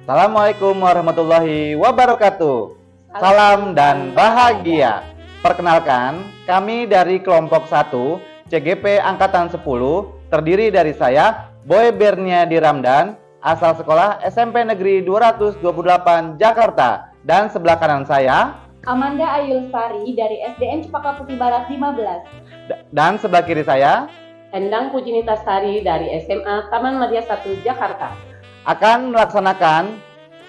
Assalamualaikum warahmatullahi wabarakatuh. Salam dan bahagia. Perkenalkan, kami dari kelompok 1 CGP Angkatan 10 terdiri dari saya, Boy Bernia Diramdan, asal sekolah SMP Negeri 228 Jakarta. Dan sebelah kanan saya, Amanda Ayul Sari dari SDN Cepaka Putih Barat 15. Dan sebelah kiri saya, Endang Pujinita Sari dari SMA Taman Madia 1 Jakarta. akan melaksanakan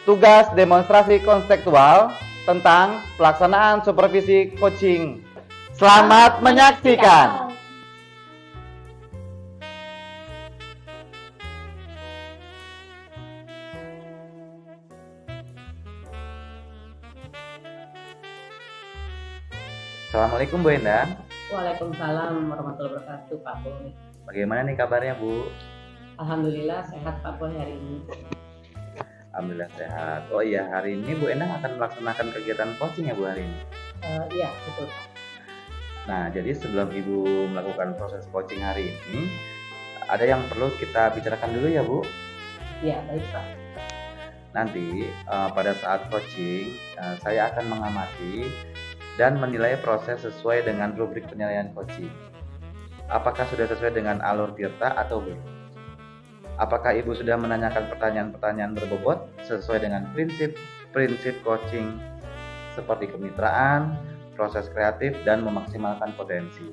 tugas demonstrasi konseptual tentang pelaksanaan supervisi coaching. Selamat menyaksikan. Assalamualaikum Bu Endang. Waalaikumsalam warahmatullahi wabarakatuh Pak Boy. Bagaimana nih kabarnya Bu? Alhamdulillah sehat Pak Boy hari ini. Alhamdulillah sehat. Oh iya, hari ini Bu Endang akan melaksanakan kegiatan coaching ya Bu hari ini? Iya betul. Nah, jadi sebelum Ibu melakukan proses coaching hari ini, ada yang perlu kita bicarakan dulu ya Bu? Iya baik Pak. Nanti pada saat coaching, saya akan mengamati dan menilai proses sesuai dengan rubrik penilaian coaching. Apakah sudah sesuai dengan alur Tirta atau belum? Apakah Ibu sudah menanyakan pertanyaan-pertanyaan berbobot sesuai dengan prinsip coaching seperti kemitraan, proses kreatif, dan memaksimalkan potensi.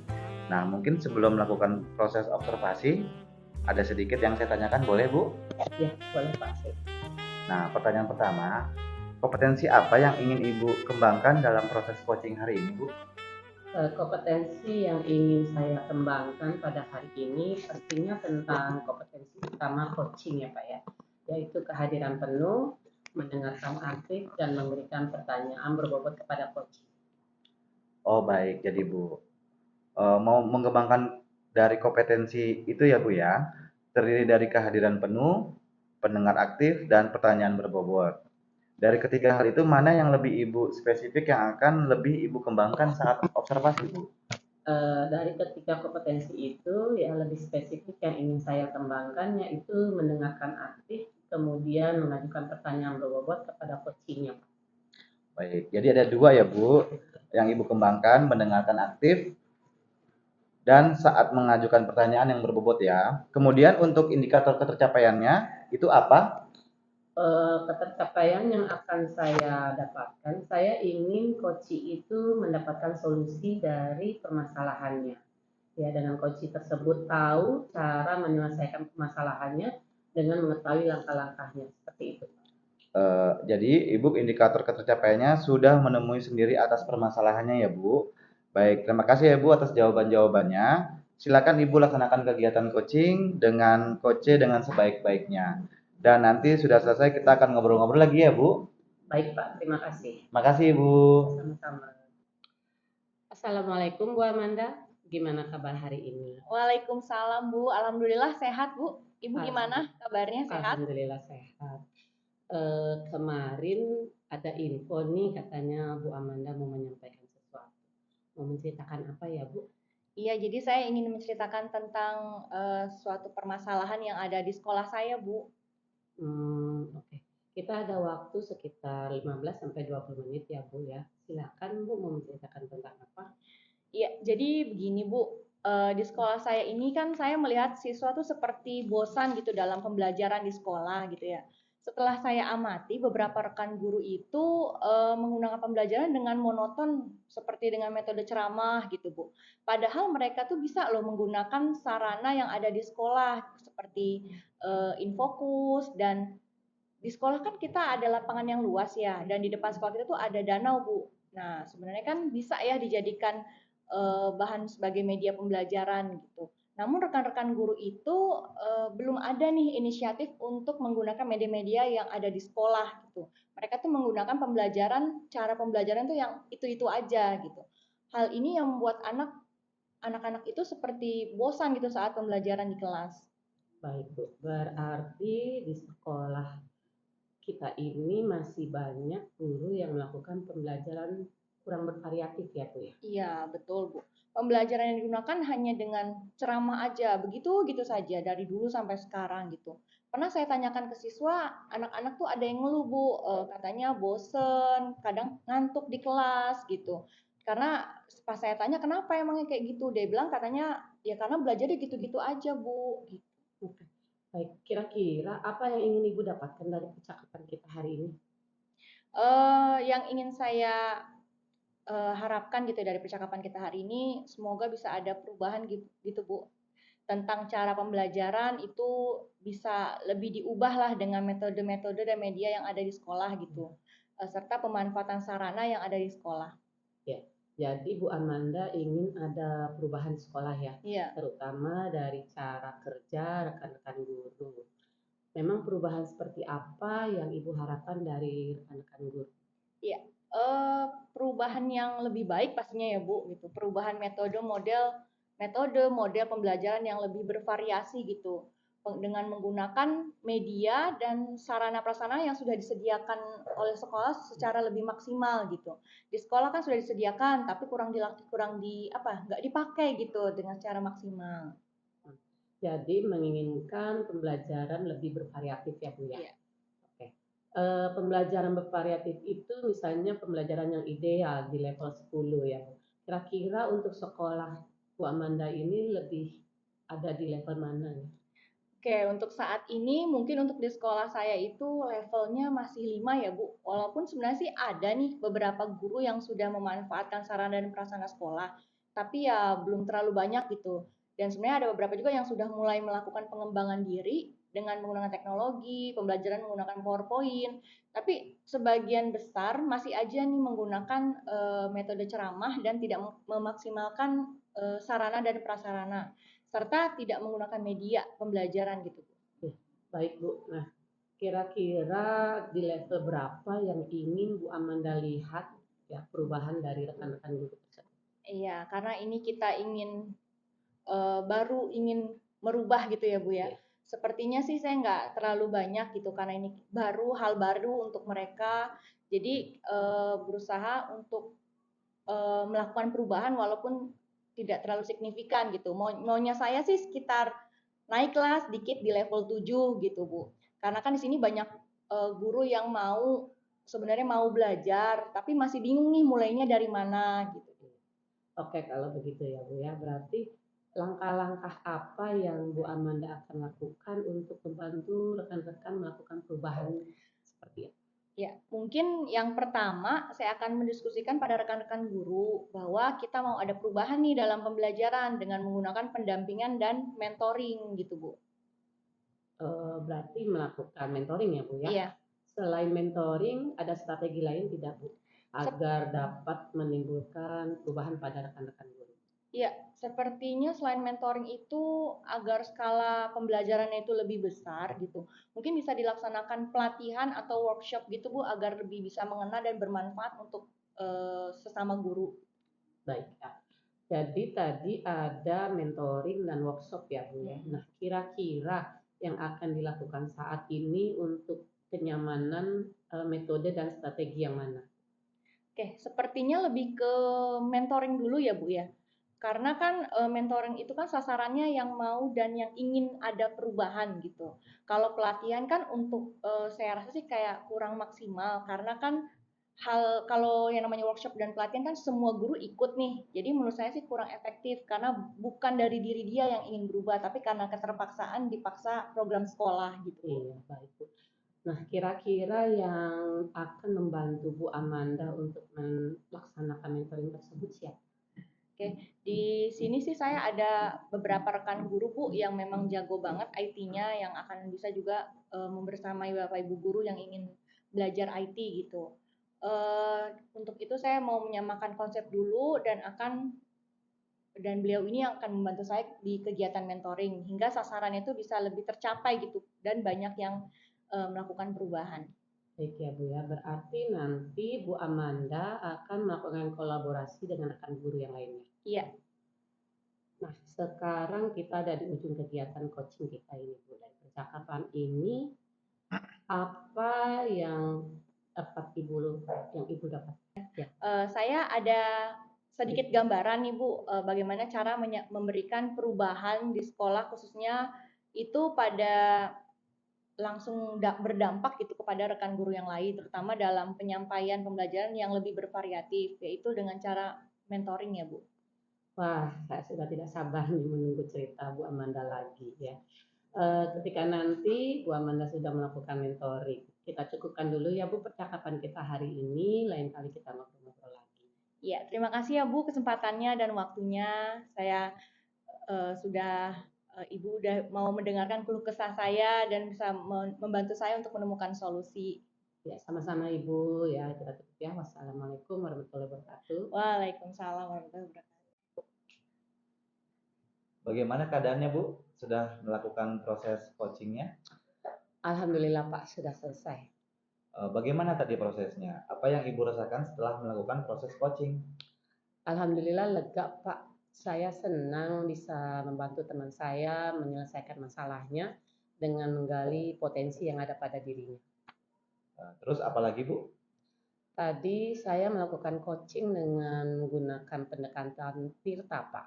Nah, mungkin sebelum melakukan proses observasi, ada sedikit yang saya tanyakan, boleh Bu? Ya boleh Pak. Nah, pertanyaan pertama, kompetensi apa yang ingin Ibu kembangkan dalam proses coaching hari ini Bu? Kompetensi yang ingin saya kembangkan pada hari ini pastinya tentang kompetensi utama coaching ya Pak ya, yaitu kehadiran penuh, mendengarkan aktif, dan memberikan pertanyaan berbobot kepada coaching. Oh baik, jadi Bu, mau mengembangkan dari kompetensi itu ya Bu ya, terdiri dari kehadiran penuh, pendengar aktif, dan pertanyaan berbobot. Dari ketiga hal itu, mana yang lebih Ibu spesifik yang akan lebih Ibu kembangkan saat observasi Bu? Dari ketiga kompetensi itu ya lebih spesifik yang ingin saya kembangkan yaitu mendengarkan aktif, kemudian mengajukan pertanyaan berbobot kepada coachingnya. Baik, jadi ada dua ya Bu, yang Ibu kembangkan, mendengarkan aktif, dan saat mengajukan pertanyaan yang berbobot ya. Kemudian untuk indikator ketercapaiannya, itu apa? Ketercapaian yang akan saya dapatkan, saya ingin coaching itu mendapatkan solusi dari permasalahannya. Ya, dengan coaching tersebut tahu cara menyelesaikan permasalahannya dengan mengetahui langkah-langkahnya seperti itu. Jadi Ibu indikator ketercapaiannya sudah menemui sendiri atas permasalahannya ya Bu. Baik, terima kasih ya Bu atas jawaban-jawabannya. Silakan Ibu laksanakan kegiatan coaching dengan coach dengan sebaik-baiknya. Dan nanti sudah selesai kita akan ngobrol-ngobrol lagi ya Bu. Baik Pak, terima kasih. Makasih Bu. Sama-sama. Assalamualaikum Bu Amanda, gimana kabar hari ini? Waalaikumsalam Bu, alhamdulillah sehat Bu. Ibu gimana kabarnya, sehat? Alhamdulillah sehat. Kemarin ada info nih katanya Bu Amanda mau menyampaikan sesuatu. Mau menceritakan apa ya Bu? Iya, jadi saya ingin menceritakan tentang suatu permasalahan yang ada di sekolah saya Bu. Oke. Kita ada waktu sekitar 15-20 menit ya Bu ya. Silakan Bu mau menceritakan tentang apa? Iya, jadi begini Bu. Di sekolah saya ini kan saya melihat siswa tuh seperti bosan gitu dalam pembelajaran di sekolah gitu ya. Setelah saya amati beberapa rekan guru itu menggunakan pembelajaran dengan monoton seperti dengan metode ceramah gitu Bu. Padahal mereka tuh bisa loh menggunakan sarana yang ada di sekolah seperti infokus, dan di sekolah kan kita ada lapangan yang luas ya, dan di depan sekolah kita tuh ada danau Bu. Nah sebenarnya kan bisa ya dijadikan bahan sebagai media pembelajaran gitu. Namun rekan-rekan guru itu belum ada nih inisiatif untuk menggunakan media-media yang ada di sekolah gitu. Mereka tuh menggunakan cara pembelajaran tuh yang itu-itu aja gitu. Hal ini yang membuat anak-anak itu seperti bosan gitu saat pembelajaran di kelas. Baik Bu, berarti di sekolah kita ini masih banyak guru yang melakukan pembelajaran kurang bervariatif ya Bu ya? Iya, betul Bu. Pembelajaran yang digunakan hanya dengan ceramah aja, begitu gitu saja dari dulu sampai sekarang gitu. pernah saya tanyakan ke siswa, anak-anak tuh ada yang ngeluh Bu, katanya bosen, kadang ngantuk di kelas gitu. Karena pas saya tanya kenapa emangnya kayak gitu, dia bilang katanya ya karena belajarnya gitu-gitu aja Bu. Gitu. Oke. Baik, kira-kira apa yang ingin Ibu dapatkan dari percakapan kita hari ini? Yang ingin saya harapkan gitu ya dari percakapan kita hari ini, semoga bisa ada perubahan gitu Bu. Tentang cara pembelajaran itu bisa lebih diubah lah dengan metode-metode dan media yang ada di sekolah gitu. Serta pemanfaatan sarana yang ada di sekolah. Ya, jadi Bu Amanda ingin ada perubahan di sekolah ya, Iya. terutama dari cara kerja rekan-rekan guru. Memang perubahan seperti apa yang Ibu harapkan dari rekan-rekan guru? Iya. Perubahan yang lebih baik pastinya ya Bu gitu. Perubahan metode model pembelajaran yang lebih bervariasi gitu. Dengan menggunakan media dan sarana prasarana yang sudah disediakan oleh sekolah secara lebih maksimal gitu. Di sekolah kan sudah disediakan tapi nggak dipakai gitu dengan secara maksimal. Jadi menginginkan pembelajaran lebih bervariatif ya Bu ya. Iya. Oke. Pembelajaran bervariatif itu misalnya pembelajaran yang ideal di level 10 ya Bu. Kira-kira untuk sekolah Bu Amanda ini lebih ada di level mana nih? Oke, untuk saat ini mungkin untuk di sekolah saya itu levelnya masih 5 ya Bu. Walaupun sebenarnya sih ada nih beberapa guru yang sudah memanfaatkan sarana dan prasarana sekolah, tapi ya belum terlalu banyak gitu. Dan sebenarnya ada beberapa juga yang sudah mulai melakukan pengembangan diri dengan menggunakan teknologi, pembelajaran menggunakan PowerPoint. Tapi sebagian besar masih aja nih menggunakan metode ceramah dan tidak memaksimalkan sarana dan prasarana serta tidak menggunakan media pembelajaran gitu. Baik Bu. Nah, kira-kira di level berapa yang ingin Bu Amanda lihat ya perubahan dari rekan-rekan guru tersebut? Iya, karena ini kita baru ingin merubah gitu ya Bu ya. Oke. Sepertinya sih saya nggak terlalu banyak gitu karena ini hal baru untuk mereka. Jadi berusaha untuk melakukan perubahan walaupun tidak terlalu signifikan gitu. Maunya saya sih sekitar naiklah sedikit di level 7 gitu Bu. Karena kan di sini banyak guru yang sebenarnya mau belajar tapi masih bingung nih mulainya dari mana gitu. Oke, kalau begitu ya Bu ya. Berarti langkah-langkah apa yang Bu Amanda akan lakukan untuk membantu rekan-rekan melakukan perubahan seperti itu? Ya, mungkin yang pertama saya akan mendiskusikan pada rekan-rekan guru bahwa kita mau ada perubahan nih dalam pembelajaran dengan menggunakan pendampingan dan mentoring gitu, Bu. Berarti melakukan mentoring ya Bu ya. Iya. Selain mentoring, ada strategi lain tidak Bu? Agar dapat menimbulkan perubahan pada rekan-rekan guru. Iya, sepertinya selain mentoring itu agar skala pembelajarannya itu lebih besar gitu. Mungkin bisa dilaksanakan pelatihan atau workshop gitu Bu agar lebih bisa mengena dan bermanfaat untuk sesama guru. Baik ya. Jadi tadi ada mentoring dan workshop ya Bu ya. Nah, kira-kira yang akan dilakukan saat ini untuk kenyamanan metode dan strategi yang mana? Oke, sepertinya lebih ke mentoring dulu ya Bu ya. Karena kan mentoring itu kan sasarannya yang mau dan yang ingin ada perubahan gitu. Kalau pelatihan kan untuk saya rasa sih kayak kurang maksimal karena kan kalau yang namanya workshop dan pelatihan kan semua guru ikut nih. Jadi menurut saya sih kurang efektif karena bukan dari diri dia yang ingin berubah tapi karena keterpaksaan dipaksa program sekolah gitu. Iya, baik Bu. Nah, kira-kira yang akan membantu Bu Amanda untuk melaksanakan mentoring tersebut siapa? Oke, di sini sih saya ada beberapa rekan guru Bu yang memang jago banget IT-nya yang akan bisa juga membersamai Bapak Ibu guru yang ingin belajar IT gitu. Untuk itu saya mau menyamakan konsep dulu dan beliau ini yang akan membantu saya di kegiatan mentoring hingga sasarannya itu bisa lebih tercapai gitu dan banyak yang melakukan perubahan. Baik ya Bu ya, berarti nanti Bu Amanda akan melakukan kolaborasi dengan rekan guru yang lainnya. Iya. Nah, sekarang kita ada di ujung kegiatan coaching kita ini Bu. Dari percakapan ini, apa yang Ibu dapat? Ya. Saya ada sedikit gambaran nih Bu, bagaimana cara memberikan perubahan di sekolah khususnya itu pada langsung berdampak gitu kepada rekan guru yang lain, terutama dalam penyampaian pembelajaran yang lebih bervariatif, yaitu dengan cara mentoring ya Bu. Wah, saya sudah tidak sabar nih menunggu cerita Bu Amanda lagi ya. Ketika nanti Bu Amanda sudah melakukan mentoring, kita cukupkan dulu ya Bu percakapan kita hari ini, lain kali kita ngobrol-ngobrol lagi. Ya, terima kasih ya Bu kesempatannya dan waktunya. Saya Ibu udah mau mendengarkan keluh kesah saya dan bisa membantu saya untuk menemukan solusi. Ya, sama-sama Ibu ya. Kita tutup ya. Wassalamualaikum warahmatullahi wabarakatuh. Waalaikumsalam warahmatullahi wabarakatuh. Bagaimana keadaannya Bu? Sudah melakukan proses coachingnya? Alhamdulillah Pak, sudah selesai. Bagaimana tadi prosesnya? Apa yang Ibu rasakan setelah melakukan proses coaching? Alhamdulillah lega Pak. Saya senang bisa membantu teman saya menyelesaikan masalahnya dengan menggali potensi yang ada pada dirinya. Terus apa lagi Bu? Tadi saya melakukan coaching dengan menggunakan pendekatan Tirta Pak,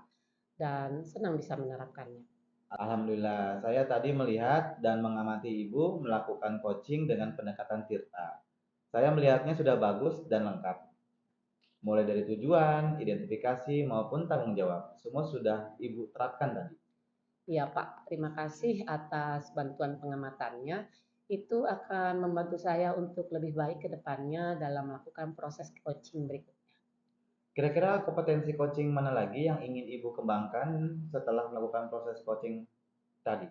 dan senang bisa menerapkannya. Alhamdulillah, saya tadi melihat dan mengamati Ibu melakukan coaching dengan pendekatan Tirta. Saya melihatnya sudah bagus dan lengkap. Mulai dari tujuan, identifikasi, maupun tanggung jawab. Semua sudah Ibu terapkan tadi. Iya Pak, terima kasih atas bantuan pengamatannya. Itu akan membantu saya untuk lebih baik ke depannya dalam melakukan proses coaching berikutnya. Kira-kira kompetensi coaching mana lagi yang ingin Ibu kembangkan setelah melakukan proses coaching tadi?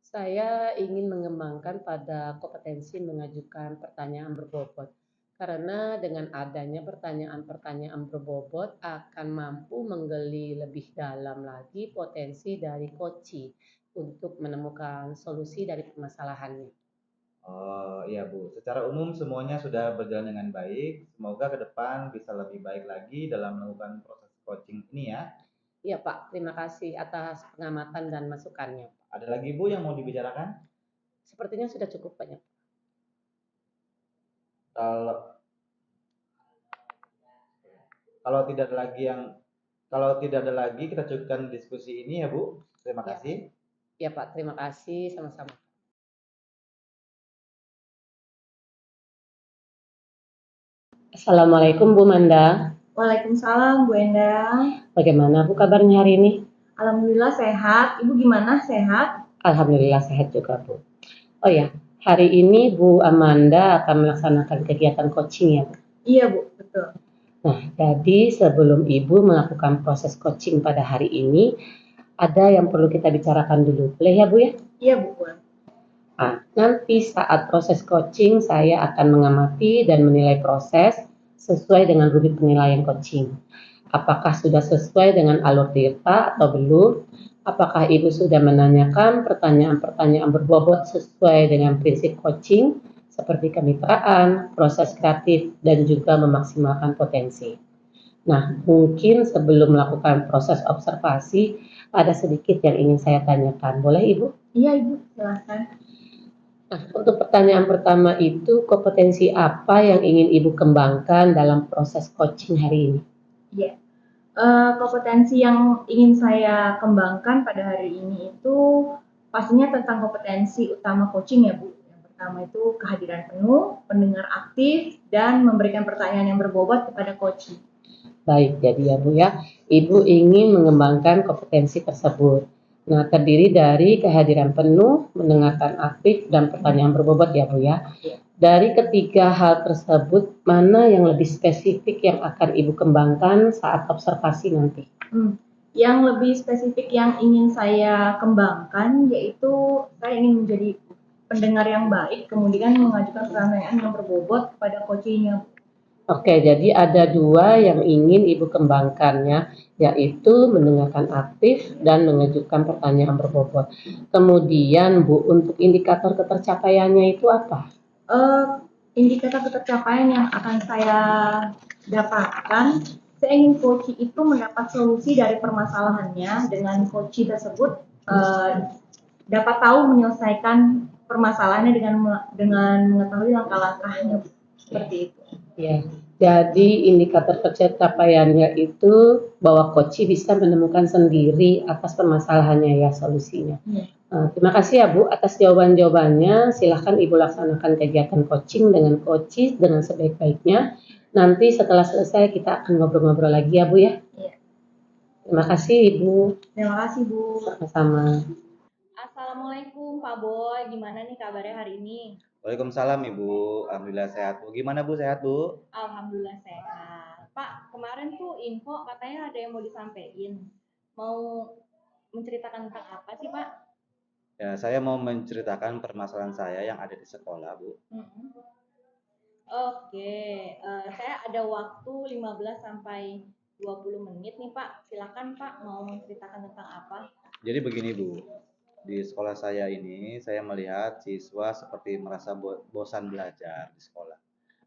Saya ingin mengembangkan pada kompetensi mengajukan pertanyaan berbobot. Karena dengan adanya pertanyaan-pertanyaan berbobot akan mampu menggali lebih dalam lagi potensi dari coaching untuk menemukan solusi dari permasalahannya. Oh iya Bu, secara umum semuanya sudah berjalan dengan baik. Semoga ke depan bisa lebih baik lagi dalam melakukan proses coaching ini ya. Iya Pak, terima kasih atas pengamatan dan masukannya. Ada lagi Bu yang mau dibicarakan? Sepertinya sudah cukup banyak. Kalau kalau tidak ada lagi kalau tidak ada lagi kita cukupkan diskusi ini ya Bu. Terima kasih. Ya Pak, terima kasih sama-sama. Assalamualaikum Bu Manda. Waalaikumsalam Bu Endah. Bagaimana Bu kabarnya hari ini? Alhamdulillah sehat. Ibu gimana, sehat? Alhamdulillah sehat juga Bu. Oh ya, hari ini Bu Amanda akan melaksanakan kegiatan coaching ya Bu? Iya Bu, betul. Nah, jadi sebelum Ibu melakukan proses coaching pada hari ini, ada yang perlu kita bicarakan dulu. Boleh ya Bu ya? Iya Bu. Nah, nanti saat proses coaching saya akan mengamati dan menilai proses sesuai dengan rubrik penilaian coaching. Apakah sudah sesuai dengan alur Tirta atau belum? Apakah Ibu sudah menanyakan pertanyaan-pertanyaan berbobot sesuai dengan prinsip coaching seperti kemitraan, proses kreatif, dan juga memaksimalkan potensi. Nah, mungkin sebelum melakukan proses observasi, ada sedikit yang ingin saya tanyakan. Boleh Ibu? Iya Ibu, silahkan. Nah, untuk pertanyaan pertama itu, kompetensi apa yang ingin Ibu kembangkan dalam proses coaching hari ini? Iya. Kompetensi yang ingin saya kembangkan pada hari ini itu pastinya tentang kompetensi utama coaching ya Bu. Yang pertama itu kehadiran penuh, pendengar aktif, dan memberikan pertanyaan yang berbobot kepada coaching. Baik, jadi ya Bu ya, Ibu ingin mengembangkan kompetensi tersebut. Nah, terdiri dari kehadiran penuh, mendengarkan aktif, dan pertanyaan berbobot ya Bu ya. Dari ketiga hal tersebut, mana yang lebih spesifik yang akan Ibu kembangkan saat observasi nanti? Yang lebih spesifik yang ingin saya kembangkan yaitu saya ingin menjadi pendengar yang baik, kemudian mengajukan pertanyaan yang berbobot kepada coachingnya. Oke, jadi ada dua yang ingin Ibu kembangkannya, yaitu mendengarkan aktif dan mengajukan pertanyaan berbobot. Kemudian Bu, untuk indikator ketercapaiannya itu apa? Indikator ketercapaian yang akan saya dapatkan, saya ingin coach itu mendapat solusi dari permasalahannya dengan coach tersebut dapat tahu menyelesaikan permasalahannya dengan mengetahui langkah-langkahnya seperti itu. Ya, jadi indikator pencapaiannya itu bahwa coach bisa menemukan sendiri atas permasalahannya ya solusinya. Terima kasih ya Bu atas jawaban-jawabannya. Silahkan Ibu laksanakan kegiatan coaching dengan coaches dengan sebaik-baiknya. Nanti setelah selesai kita akan ngobrol-ngobrol lagi ya Bu ya. Iya. Terima kasih Ibu. Terima kasih Bu. Sama-sama. Assalamualaikum Pak Boy, gimana nih kabarnya hari ini? Waalaikumsalam Ibu, alhamdulillah sehat Bu. Gimana Bu, sehat Bu? Alhamdulillah sehat. Pak, kemarin tuh info katanya ada yang mau disampaikan. Mau menceritakan tentang apa sih Pak? Ya, saya mau menceritakan permasalahan saya yang ada di sekolah Bu. Oke, saya ada waktu 15 sampai 20 menit nih Pak. Silakan Pak, mau menceritakan tentang apa? Jadi begini Bu, di sekolah saya ini saya melihat siswa seperti merasa bosan belajar di sekolah.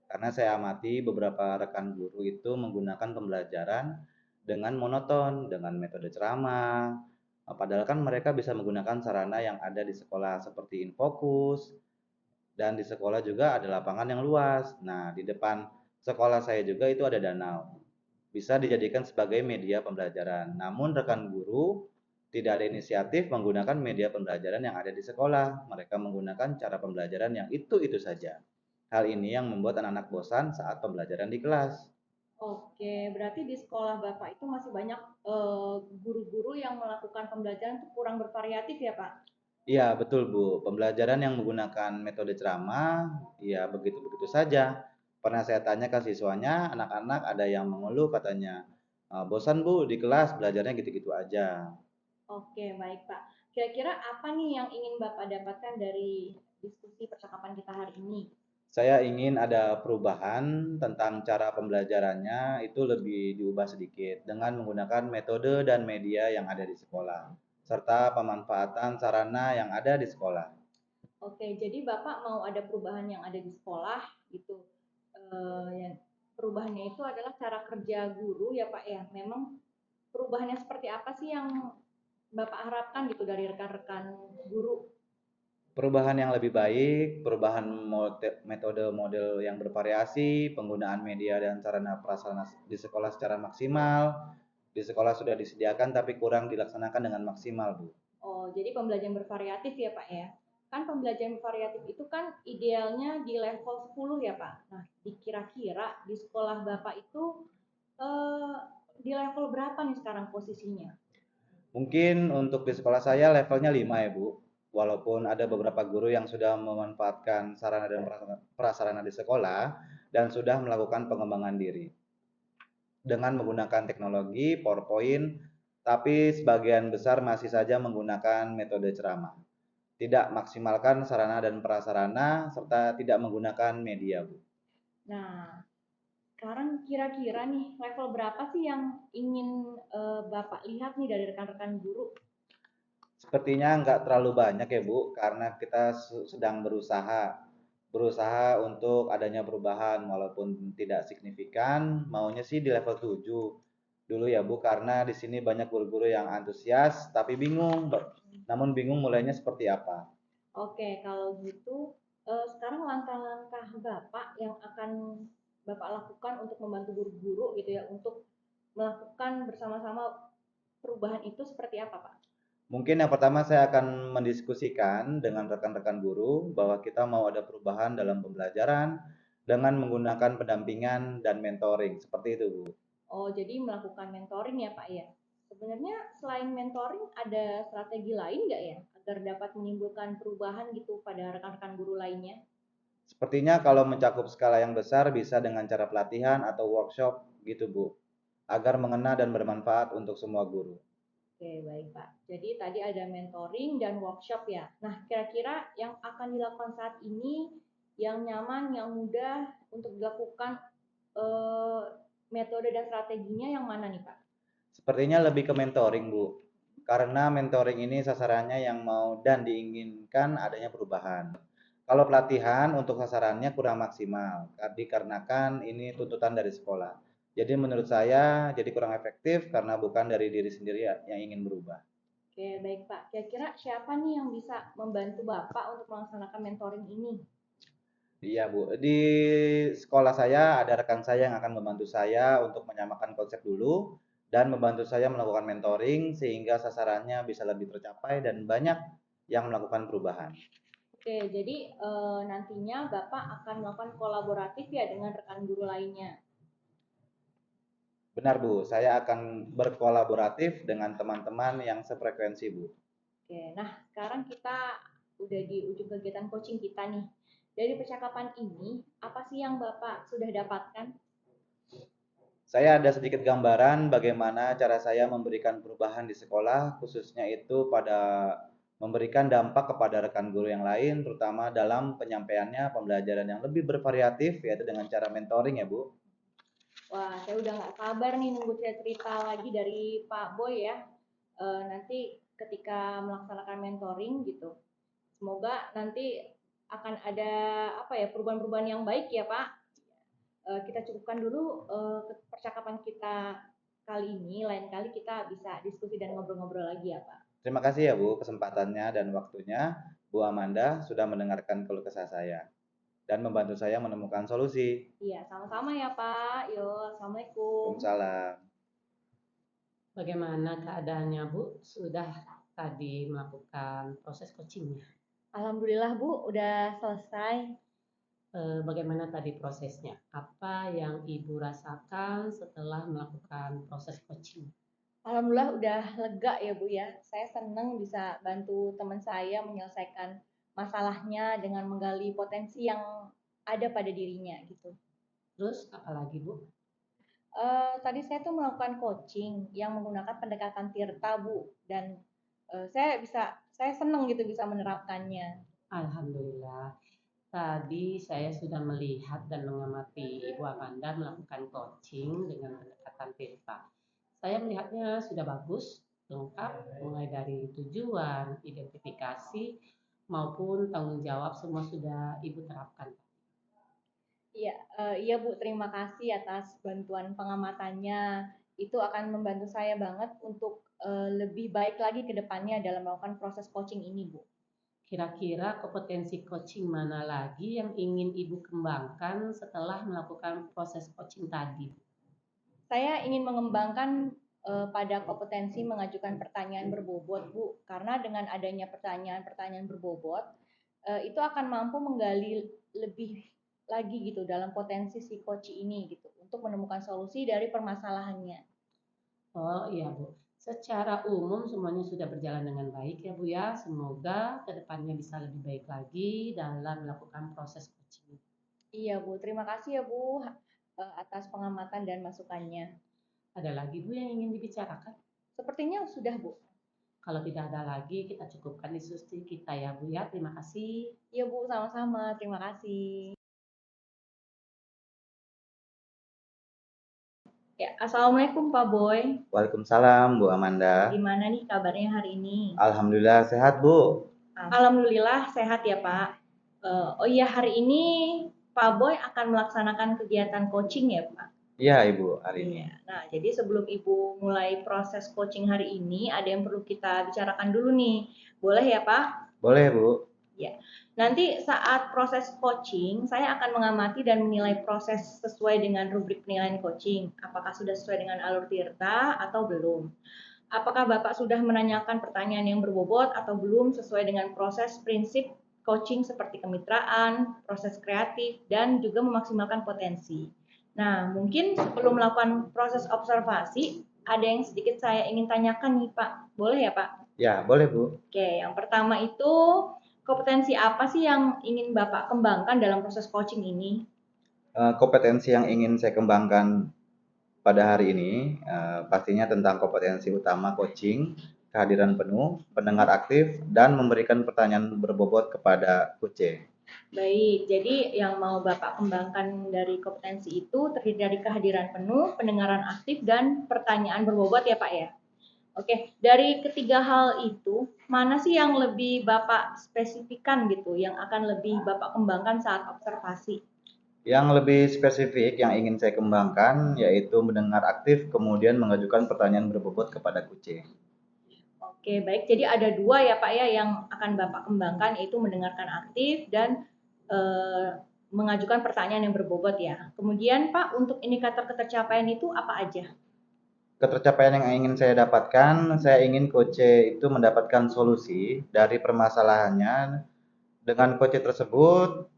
Karena saya amati beberapa rekan guru itu menggunakan pembelajaran dengan monoton, dengan metode ceramah. Padahal kan mereka bisa menggunakan sarana yang ada di sekolah seperti Infokus, dan di sekolah juga ada lapangan yang luas. Nah, di depan sekolah saya juga itu ada danau. Bisa dijadikan sebagai media pembelajaran. Namun rekan guru tidak ada inisiatif menggunakan media pembelajaran yang ada di sekolah. Mereka menggunakan cara pembelajaran yang itu-itu saja. Hal ini yang membuat anak-anak bosan saat pembelajaran di kelas. Oke, berarti di sekolah Bapak itu masih banyak guru-guru yang melakukan pembelajaran itu kurang bervariatif ya Pak? Iya, betul Bu. Pembelajaran yang menggunakan metode ceramah, ya begitu-begitu saja. Pernah saya tanya ke siswanya, anak-anak ada yang mengeluh katanya, bosan Bu di kelas belajarnya gitu-gitu aja. Oke, baik Pak. Kira-kira apa nih yang ingin Bapak dapatkan dari diskusi percakapan kita hari ini? Saya ingin ada perubahan tentang cara pembelajarannya itu lebih diubah sedikit dengan menggunakan metode dan media yang ada di sekolah, serta pemanfaatan sarana yang ada di sekolah. Oke, jadi Bapak mau ada perubahan yang ada di sekolah gitu. Yang perubahannya itu adalah cara kerja guru ya Pak ya. Memang perubahannya seperti apa sih yang Bapak harapkan gitu dari rekan-rekan guru? Perubahan yang lebih baik, perubahan metode model yang bervariasi, penggunaan media dan sarana prasarana di sekolah secara maksimal. Di sekolah sudah disediakan tapi kurang dilaksanakan dengan maksimal, Bu. Oh, jadi pembelajaran bervariatif ya Pak ya. Kan pembelajaran variatif itu kan idealnya di level 10 ya Pak. Nah, kira-kira di sekolah Bapak itu eh, di level berapa nih sekarang posisinya? Mungkin untuk di sekolah saya levelnya 5 ya, Bu. Walaupun ada beberapa guru yang sudah memanfaatkan sarana dan prasarana di sekolah dan sudah melakukan pengembangan diri dengan menggunakan teknologi, PowerPoint, tapi sebagian besar masih saja menggunakan metode ceramah. Tidak maksimalkan sarana dan prasarana serta tidak menggunakan media, Bu. Nah, sekarang kira-kira nih level berapa sih yang ingin Bapak lihat nih dari rekan-rekan guru? Sepertinya nggak terlalu banyak ya Bu, karena kita sedang berusaha untuk adanya perubahan walaupun tidak signifikan, maunya sih di level 7 dulu ya Bu, karena di sini banyak guru-guru yang antusias tapi bingung, namun bingung mulainya seperti apa. Oke, kalau gitu sekarang langkah-langkah Bapak yang akan Bapak lakukan untuk membantu guru-guru gitu ya untuk melakukan bersama-sama perubahan itu seperti apa, Pak? Mungkin yang pertama saya akan mendiskusikan dengan rekan-rekan guru bahwa kita mau ada perubahan dalam pembelajaran dengan menggunakan pendampingan dan mentoring, seperti itu Bu. Oh, jadi melakukan mentoring ya, Pak ya. Sebenarnya selain mentoring ada strategi lain nggak ya agar dapat menimbulkan perubahan gitu pada rekan-rekan guru lainnya? Sepertinya kalau mencakup skala yang besar bisa dengan cara pelatihan atau workshop gitu Bu, agar mengena dan bermanfaat untuk semua guru. Oke, baik Pak. Jadi tadi ada mentoring dan workshop ya. Nah, kira-kira yang akan dilakukan saat ini yang nyaman, yang mudah untuk dilakukan eh, metode dan strateginya yang mana nih Pak? Sepertinya lebih ke mentoring Bu, karena mentoring ini sasarannya yang mau dan diinginkan adanya perubahan. Kalau pelatihan untuk sasarannya kurang maksimal, dikarenakan ini tuntutan dari sekolah. Jadi menurut saya jadi kurang efektif karena bukan dari diri sendiri yang ingin berubah. Oke, baik Pak. Kira-kira siapa nih yang bisa membantu Bapak untuk melaksanakan mentoring ini? Iya Bu, di sekolah saya ada rekan saya yang akan membantu saya untuk menyamakan konsep dulu dan membantu saya melakukan mentoring sehingga sasarannya bisa lebih tercapai dan banyak yang melakukan perubahan. Oke, jadi nantinya Bapak akan melakukan kolaboratif ya dengan rekan guru lainnya. Benar Bu, saya akan berkolaboratif dengan teman-teman yang sefrekuensi Bu. Oke, nah sekarang kita udah di ujung kegiatan coaching kita nih. Dari percakapan ini, apa sih yang Bapak sudah dapatkan? Saya ada sedikit gambaran bagaimana cara saya memberikan perubahan di sekolah, khususnya itu pada memberikan dampak kepada rekan guru yang lain, terutama dalam penyampaiannya pembelajaran yang lebih bervariatif, yaitu dengan cara mentoring ya Bu. Wah, saya udah nggak sabar nih nunggu cerita lagi dari Pak Boy ya. Nanti ketika melaksanakan mentoring gitu, semoga nanti akan ada apa ya perubahan-perubahan yang baik ya Pak. Kita cukupkan dulu percakapan kita kali ini. Lain kali kita bisa diskusi dan ngobrol-ngobrol lagi ya Pak. Terima kasih ya Bu kesempatannya dan waktunya. Bu Amanda sudah mendengarkan keluh kesah saya dan membantu saya menemukan solusi. Iya, sama-sama ya Pak. Yo, Assalamualaikum. Waalaikumsalam. Bagaimana keadaannya Bu? Sudah tadi melakukan proses coachingnya. Alhamdulillah Bu, udah selesai. Bagaimana tadi prosesnya? Apa yang Ibu rasakan setelah melakukan proses coaching? Alhamdulillah udah lega ya Bu ya. Saya seneng bisa bantu teman saya menyelesaikan masalahnya dengan menggali potensi yang ada pada dirinya gitu. Terus apalagi Bu? Tadi saya tuh melakukan coaching yang menggunakan pendekatan Tirta Bu dan saya seneng gitu bisa menerapkannya. Alhamdulillah. Tadi saya sudah melihat dan mengamati Ibu Amanda melakukan coaching dengan pendekatan Tirta. Saya melihatnya sudah bagus, lengkap, mulai dari tujuan, identifikasi, maupun tanggung jawab semua sudah Ibu terapkan. Iya, iya Bu, terima kasih atas bantuan pengamatannya. Itu akan membantu saya banget untuk lebih baik lagi ke depannya dalam melakukan proses coaching ini, Bu. Kira-kira kompetensi coaching mana lagi yang ingin Ibu kembangkan setelah melakukan proses coaching tadi? Saya ingin mengembangkan pada kompetensi mengajukan pertanyaan berbobot, Bu. Karena dengan adanya pertanyaan-pertanyaan berbobot, itu akan mampu menggali lebih lagi gitu dalam potensi si coach ini gitu untuk menemukan solusi dari permasalahannya. Oh iya Bu, secara umum semuanya sudah berjalan dengan baik ya Bu ya. Semoga kedepannya bisa lebih baik lagi dalam melakukan proses coaching. Iya Bu, terima kasih ya Bu atas pengamatan dan masukannya. Ada lagi Bu yang ingin dibicarakan? Sepertinya sudah Bu. Kalau tidak ada lagi, kita cukupkan diskusi kita ya Bu ya. Terima kasih. Iya Bu, sama-sama. Terima kasih. Ya, Assalamualaikum Pak Boy. Waalaikumsalam Bu Amanda. Gimana nih kabarnya hari ini? Alhamdulillah sehat Bu. Alhamdulillah sehat ya Pak. Oh iya, hari ini Pak Boy akan melaksanakan kegiatan coaching ya Pak? Iya Ibu, hari ini. Iya. Nah, jadi sebelum Ibu mulai proses coaching hari ini, ada yang perlu kita bicarakan dulu nih. Boleh ya Pak? Boleh Bu. Ya. Nanti saat proses coaching, saya akan mengamati dan menilai proses sesuai dengan rubrik penilaian coaching. Apakah sudah sesuai dengan alur Tirta atau belum? Apakah Bapak sudah menanyakan pertanyaan yang berbobot atau belum sesuai dengan proses prinsip coaching seperti kemitraan, proses kreatif, dan juga memaksimalkan potensi. Nah, mungkin sebelum melakukan proses observasi, ada yang sedikit saya ingin tanyakan nih Pak. Boleh ya Pak? Ya, boleh Bu. Oke, yang pertama itu kompetensi apa sih yang ingin Bapak kembangkan dalam proses coaching ini? Kompetensi yang ingin saya kembangkan pada hari ini pastinya tentang kompetensi utama coaching, kehadiran penuh, pendengar aktif, dan memberikan pertanyaan berbobot kepada coach. Baik, jadi yang mau Bapak kembangkan dari kompetensi itu terdiri dari kehadiran penuh, pendengaran aktif, dan pertanyaan berbobot ya Pak ya? Oke, dari ketiga hal itu, mana sih yang lebih Bapak spesifikkan gitu, yang akan lebih Bapak kembangkan saat observasi? Yang lebih spesifik yang ingin saya kembangkan yaitu mendengar aktif kemudian mengajukan pertanyaan berbobot kepada coach. Oke, baik. Jadi ada dua ya Pak ya yang akan Bapak kembangkan, yaitu mendengarkan aktif dan mengajukan pertanyaan yang berbobot ya. Kemudian Pak, untuk indikator ketercapaian itu apa aja? ketercapaian yang ingin saya dapatkan, saya ingin coach itu mendapatkan solusi dari permasalahannya. Dengan coach tersebut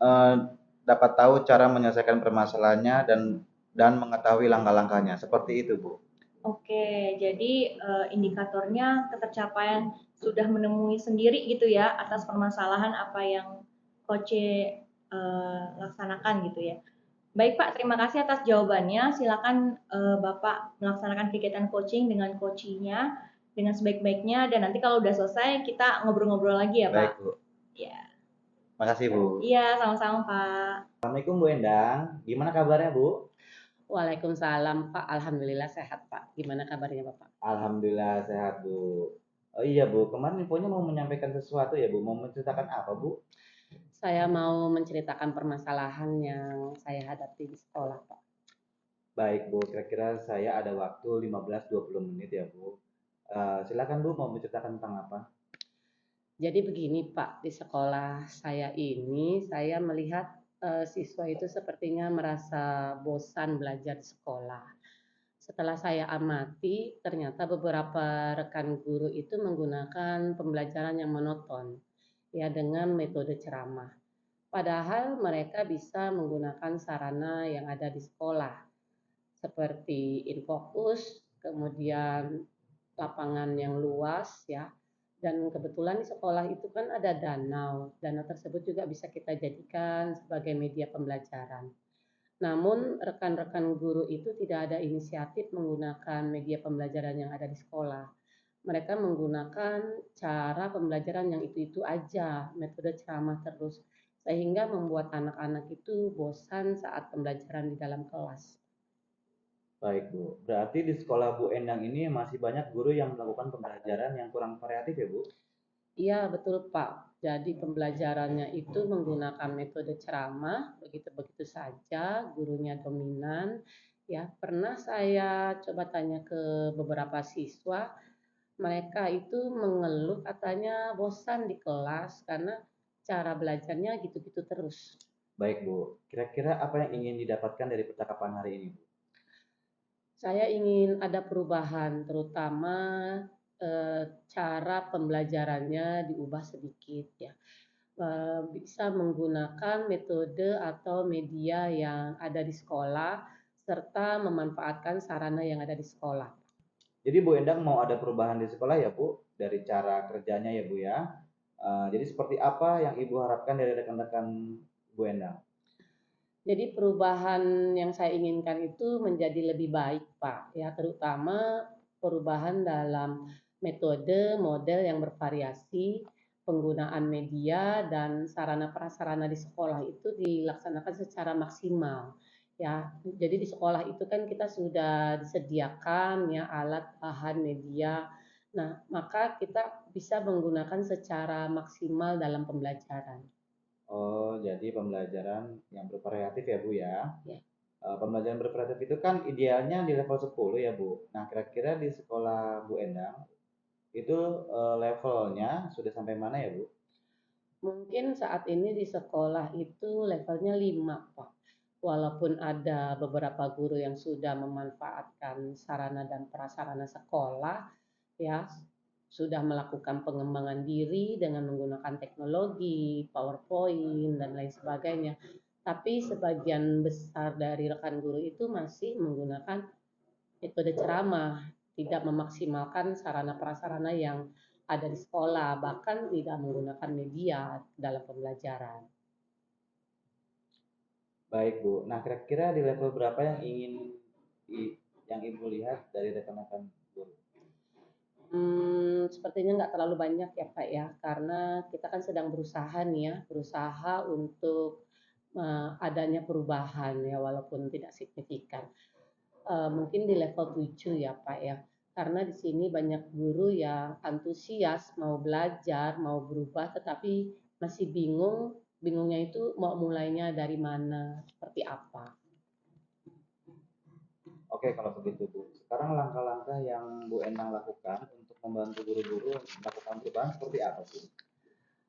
dapat tahu cara menyelesaikan permasalahannya dan mengetahui langkah-langkahnya. Seperti itu, Bu. Oke, jadi indikatornya ketercapaian sudah menemui sendiri gitu ya atas permasalahan apa yang Coach laksanakan gitu ya. Baik Pak, terima kasih atas jawabannya. Silakan Bapak melaksanakan kegiatan coaching dengan coachingnya dengan sebaik-baiknya dan nanti kalau udah selesai kita ngobrol-ngobrol lagi ya Baik, Pak. Bu. Ya, Makasih, Bu. iya sama-sama Pak. Assalamualaikum, Bu Endang. Gimana kabarnya, Bu? Waalaikumsalam Pak, alhamdulillah sehat Pak. Gimana kabarnya Bapak? Alhamdulillah sehat, Bu. Oh iya, Bu. Kemarin infonya mau menyampaikan sesuatu ya, Bu. Mau menceritakan apa, Bu? Saya mau menceritakan permasalahan yang saya hadapi di sekolah Pak. Baik, Bu. Kira-kira saya ada waktu 15-20 menit ya, Bu. Silakan, Bu. Mau menceritakan tentang apa? Jadi begini Pak, di sekolah saya ini saya melihat siswa itu sepertinya merasa bosan belajar di sekolah. Setelah saya amati, ternyata beberapa rekan guru itu menggunakan pembelajaran yang monoton, ya dengan metode ceramah. Padahal mereka bisa menggunakan sarana yang ada di sekolah, seperti infocus, kemudian lapangan yang luas, ya. Dan kebetulan di sekolah itu kan ada danau. Danau tersebut juga bisa kita jadikan sebagai media pembelajaran. Namun rekan-rekan guru itu tidak ada inisiatif menggunakan media pembelajaran yang ada di sekolah. Mereka menggunakan cara pembelajaran yang itu-itu aja, metode ceramah terus, sehingga membuat anak-anak itu bosan saat pembelajaran di dalam kelas. Baik, Bu. Berarti di sekolah Bu Endang ini masih banyak guru yang melakukan pembelajaran yang kurang variatif ya, Bu? Iya, betul Pak. Jadi pembelajarannya itu menggunakan metode ceramah, begitu-begitu saja, gurunya dominan. Ya, pernah saya coba tanya ke beberapa siswa, mereka itu mengeluh katanya bosan di kelas karena cara belajarnya gitu-gitu terus. Baik, Bu. Kira-kira apa yang ingin didapatkan dari percakapan hari ini, Bu? Saya ingin ada perubahan, terutama cara pembelajarannya diubah sedikit ya. Bisa menggunakan metode atau media yang ada di sekolah serta memanfaatkan sarana yang ada di sekolah. Jadi Bu Endang mau ada perubahan di sekolah ya, Bu? Dari cara kerjanya ya, Bu ya. Jadi seperti apa yang Ibu harapkan dari rekan-rekan Bu Endang? Jadi perubahan yang saya inginkan itu menjadi lebih baik, Pak, ya terutama perubahan dalam metode, model yang bervariasi, penggunaan media dan sarana prasarana di sekolah itu dilaksanakan secara maksimal. Ya, jadi di sekolah itu kan kita sudah disediakan ya alat, bahan, media. Nah, maka kita bisa menggunakan secara maksimal dalam pembelajaran. Oh, jadi pembelajaran yang bervariatif ya, Bu ya. Ya. Pembelajaran bervariatif itu kan idealnya di level 10 ya, Bu. Nah, kira-kira di sekolah Bu Endang itu levelnya sudah sampai mana ya, Bu? Mungkin saat ini di sekolah itu levelnya 5, Pak. Walaupun ada beberapa guru yang sudah memanfaatkan sarana dan prasarana sekolah, ya, sudah melakukan pengembangan diri dengan menggunakan teknologi, PowerPoint, dan lain sebagainya. Tapi sebagian besar dari rekan guru itu masih menggunakan metode ceramah, tidak memaksimalkan sarana prasarana yang ada di sekolah, bahkan tidak menggunakan media dalam pembelajaran. Baik, Bu. Nah, kira-kira di level berapa yang ingin yang Ibu lihat dari rekan-rekan guru? Sepertinya nggak terlalu banyak ya Pak ya, karena kita kan sedang berusaha nih ya, berusaha untuk adanya perubahan ya walaupun tidak signifikan. Mungkin di level 7 ya Pak ya, karena di sini banyak guru yang antusias mau belajar, mau berubah, tetapi masih bingung, bingungnya itu mau mulainya dari mana, seperti apa. Oke, kalau begitu, Bu. Sekarang langkah-langkah yang Bu Endang lakukan untuk membantu guru-guru melakukan perubahan seperti apa sih?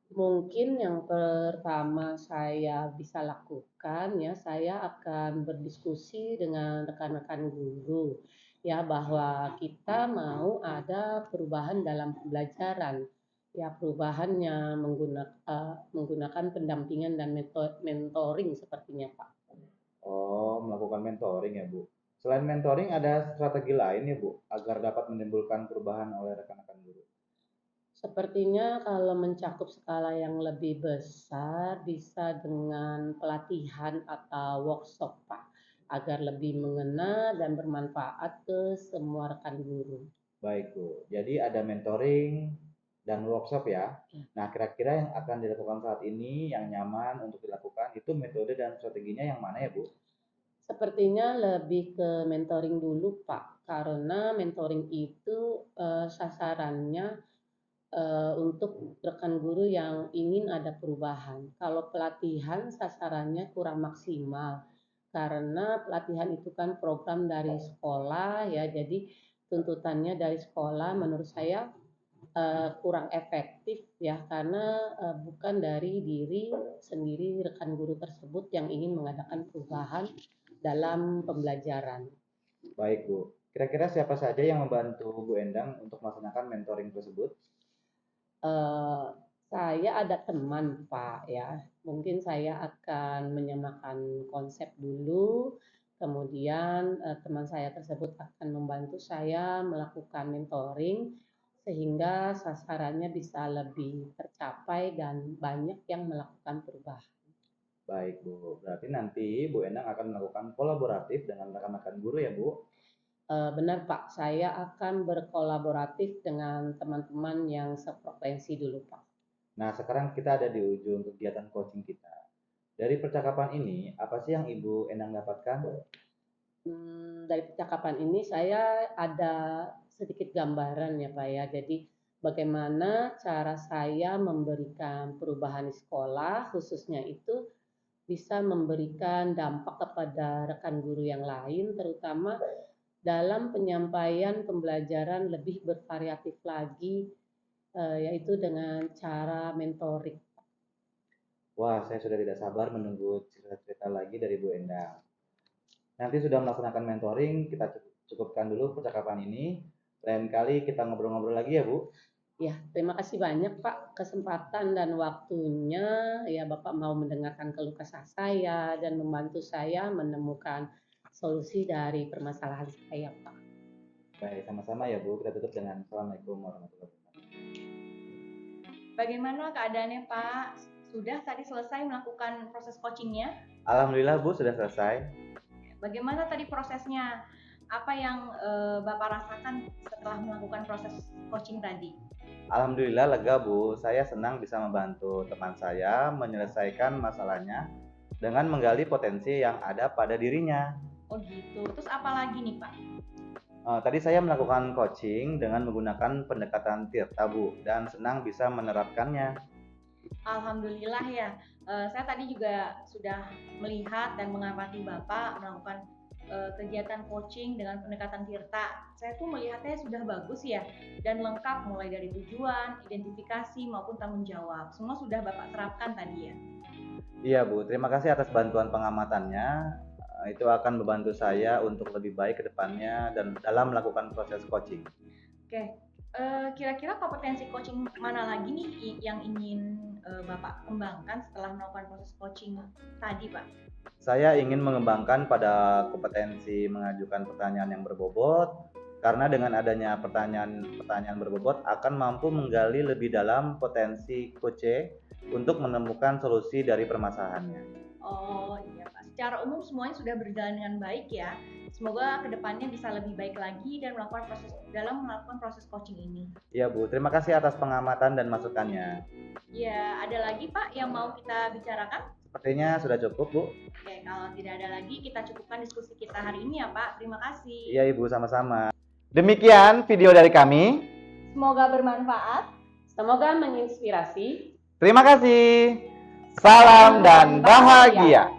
Mungkin yang pertama saya bisa lakukan ya, saya akan berdiskusi dengan rekan-rekan guru. ya bahwa kita mau ada perubahan dalam pembelajaran, ya perubahannya menggunakan pendampingan dan mentoring sepertinya Pak. Oh, melakukan mentoring ya, Bu. Selain mentoring, ada strategi lain ya, Bu, agar dapat menimbulkan perubahan oleh rekan-rekan guru. Sepertinya kalau mencakup skala yang lebih besar bisa dengan pelatihan atau workshop Pak, agar lebih mengena dan bermanfaat ke semua rekan guru. Baik, Bu. Jadi ada mentoring dan workshop ya. Nah, kira-kira yang akan dilakukan saat ini yang nyaman untuk dilakukan itu metode dan strateginya yang mana ya, Bu? Sepertinya lebih ke mentoring dulu Pak, karena mentoring itu sasarannya untuk rekan guru yang ingin ada perubahan. Kalau pelatihan sasarannya kurang maksimal, karena pelatihan itu kan program dari sekolah ya, jadi tuntutannya dari sekolah menurut saya kurang efektif ya, karena bukan dari diri sendiri rekan guru tersebut yang ingin mengadakan perubahan dalam pembelajaran. Baik, Bu. Kira-kira siapa saja yang membantu Bu Endang untuk melaksanakan mentoring tersebut? Eh, saya ada teman Pak ya, mungkin saya akan menyamakan konsep dulu, kemudian teman saya tersebut akan membantu saya melakukan mentoring sehingga sasarannya bisa lebih tercapai dan banyak yang melakukan perubahan. Baik, Bu. Berarti nanti Bu Endang akan melakukan kolaboratif dengan rekan-rekan guru ya, Bu? Benar Pak, saya akan berkolaboratif dengan teman-teman yang sefrekuensi dulu Pak. Nah, sekarang kita ada di ujung kegiatan coaching kita. Dari percakapan ini, apa sih yang Ibu Endang dapatkan? Dari percakapan ini saya ada sedikit gambaran ya Pak ya. Jadi bagaimana cara saya memberikan perubahan di sekolah, khususnya itu bisa memberikan dampak kepada rekan guru yang lain, terutama dalam penyampaian pembelajaran lebih bervariatif lagi, yaitu dengan cara mentoring. Wah, saya sudah tidak sabar menunggu cerita-cerita lagi dari Bu Endang. Nanti sudah melaksanakan mentoring, kita cukupkan dulu percakapan ini. Lain kali kita ngobrol-ngobrol lagi ya, Bu. Ya, terima kasih banyak Pak kesempatan dan waktunya. Ya, Bapak mau mendengarkan keluh kesah saya dan membantu saya menemukan solusi dari permasalahan saya, Pak. Baik, sama-sama ya, Bu. Kita tutup dengan Assalamualaikum warahmatullahi wabarakatuh. Bagaimana keadaannya Pak? Sudah tadi selesai melakukan proses coachingnya? Alhamdulillah, Bu, sudah selesai. Bagaimana tadi prosesnya? Apa yang Bapak rasakan setelah melakukan proses coaching tadi? Alhamdulillah lega, Bu. Saya senang bisa membantu teman saya menyelesaikan masalahnya dengan menggali potensi yang ada pada dirinya. Oh gitu. Terus apa lagi nih Pak? Tadi saya melakukan coaching dengan menggunakan pendekatan Tirta, Bu, dan senang bisa menerapkannya. Alhamdulillah ya. Saya tadi juga sudah melihat dan mengamati Bapak melakukan kegiatan coaching dengan pendekatan Tirta. Saya tuh melihatnya sudah bagus ya dan lengkap mulai dari tujuan, identifikasi maupun tanggung jawab. Semua sudah Bapak terapkan tadi ya. Iya, Bu. Terima kasih atas bantuan pengamatannya. Itu akan membantu saya untuk lebih baik ke depannya dan dalam melakukan proses coaching. Oke, kira-kira kompetensi coaching mana lagi nih yang ingin Bapak kembangkan setelah melakukan proses coaching tadi, Pak? Saya ingin mengembangkan pada kompetensi mengajukan pertanyaan yang berbobot, karena dengan adanya pertanyaan-pertanyaan berbobot akan mampu menggali lebih dalam potensi coach untuk menemukan solusi dari permasalahannya. Oh iya Pak, secara umum semuanya sudah berjalan dengan baik ya. Semoga kedepannya bisa lebih baik lagi dan melakukan proses coaching ini. Iya, Bu. Terima kasih atas pengamatan dan masukannya. Ya, ada lagi Pak yang mau kita bicarakan? Sepertinya sudah cukup, Bu. Oke, kalau tidak ada lagi kita cukupkan diskusi kita hari ini ya Pak. Terima kasih. Iya, Ibu, sama-sama. Demikian video dari kami. Semoga bermanfaat. Semoga menginspirasi. Terima kasih. Salam dan bahagia.